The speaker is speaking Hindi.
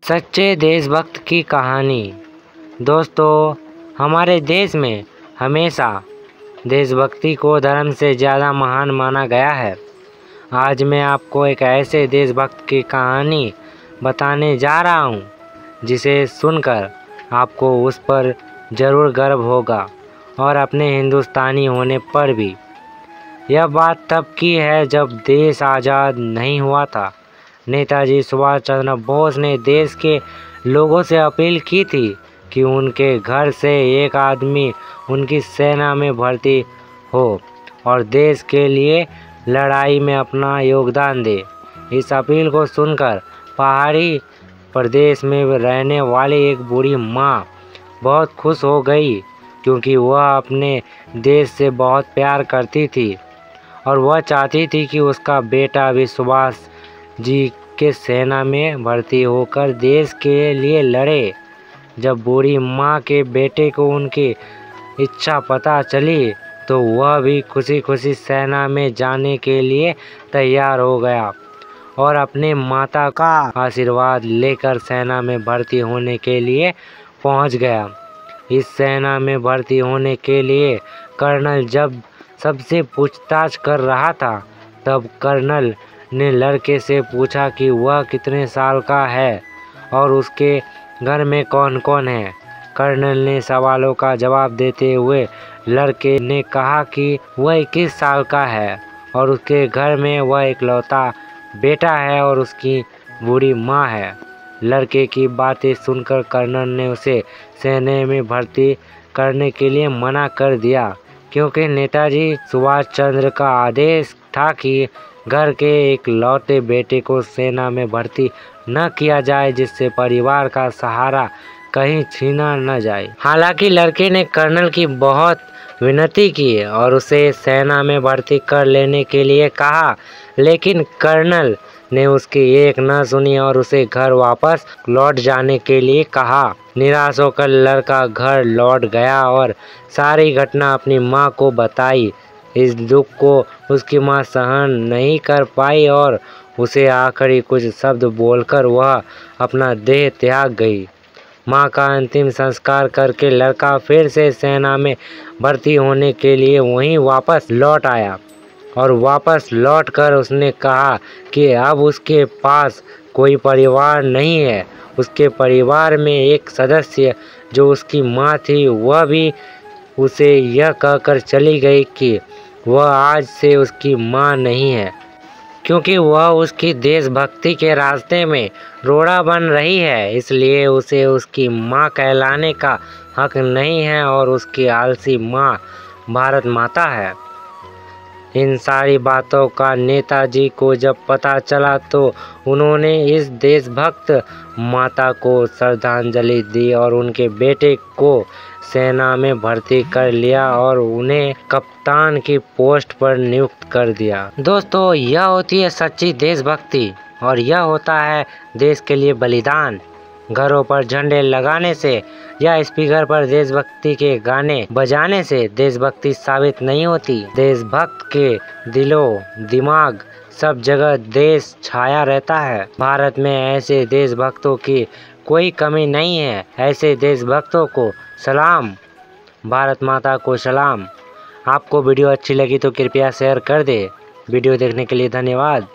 सच्चे देशभक्त की कहानी। दोस्तों, हमारे देश में हमेशा देशभक्ति को धर्म से ज़्यादा महान माना गया है। आज मैं आपको एक ऐसे देशभक्त की कहानी बताने जा रहा हूँ जिसे सुनकर आपको उस पर ज़रूर गर्व होगा और अपने हिंदुस्तानी होने पर भी। यह बात तब की है जब देश आज़ाद नहीं हुआ था। नेताजी सुभाष चंद्र बोस ने देश के लोगों से अपील की थी कि उनके घर से एक आदमी उनकी सेना में भर्ती हो और देश के लिए लड़ाई में अपना योगदान दे। इस अपील को सुनकर पहाड़ी प्रदेश में रहने वाली एक बूढ़ी माँ बहुत खुश हो गई, क्योंकि वह अपने देश से बहुत प्यार करती थी और वह चाहती थी कि उसका बेटा भी सुभाष जी के सेना में भर्ती होकर देश के लिए लड़े। जब बूढ़ी माँ के बेटे को उनकी इच्छा पता चली तो वह भी खुशी खुशी सेना में जाने के लिए तैयार हो गया और अपने माता का आशीर्वाद लेकर सेना में भर्ती होने के लिए पहुंच गया। इस सेना में भर्ती होने के लिए कर्नल जब सबसे पूछताछ कर रहा था, तब कर्नल ने लड़के से पूछा कि वह कितने साल का है और उसके घर में कौन कौन है। कर्नल ने सवालों का जवाब देते हुए लड़के ने कहा कि वह 21 साल का है और उसके घर में वह इकलौता बेटा है और उसकी बूढ़ी माँ है। लड़के की बातें सुनकर कर्नल ने उसे सेना में भर्ती करने के लिए मना कर दिया, क्योंकि नेताजी सुभाष चंद्र का आदेश था कि घर के इकलौते बेटे को सेना में भर्ती न किया जाए, जिससे परिवार का सहारा कहीं छीना न जाए। हालांकि लड़के ने कर्नल की बहुत विनती की और उसे सेना में भर्ती कर लेने के लिए कहा, लेकिन कर्नल ने उसकी एक न सुनी और उसे घर वापस लौट जाने के लिए कहा। निराश होकर लड़का घर लौट गया और सारी घटना अपनी माँ को बताई। इस दुख को उसकी माँ सहन नहीं कर पाई और उसे आखिरी कुछ शब्द बोलकर वह अपना देह त्याग गई। माँ का अंतिम संस्कार करके लड़का फिर से सेना में भर्ती होने के लिए वहीं वापस लौट आया और वापस लौटकर उसने कहा कि अब उसके पास कोई परिवार नहीं है। उसके परिवार में एक सदस्य जो उसकी माँ थी, वह भी उसे यह कहकर चली गई कि वह आज से उसकी माँ नहीं है, क्योंकि वह उसकी देशभक्ति के रास्ते में रोड़ा बन रही है, इसलिए उसे उसकी माँ कहलाने का हक नहीं है और उसकी आलसी माँ भारत माता है। इन सारी बातों का नेताजी को जब पता चला तो उन्होंने इस देशभक्त माता को श्रद्धांजलि दी और उनके बेटे को सेना में भर्ती कर लिया और उन्हें कप्तान की पोस्ट पर नियुक्त कर दिया। दोस्तों, यह होती है सच्ची देशभक्ति और यह होता है देश के लिए बलिदान। घरों पर झंडे लगाने से या स्पीकर पर देशभक्ति के गाने बजाने से देशभक्ति साबित नहीं होती। देशभक्त के दिलों दिमाग सब जगह देश छाया रहता है। भारत में ऐसे देशभक्तों की कोई कमी नहीं है। ऐसे देशभक्तों को सलाम, भारत माता को सलाम। आपको वीडियो अच्छी लगी तो कृपया शेयर कर दे। वीडियो देखने के लिए धन्यवाद।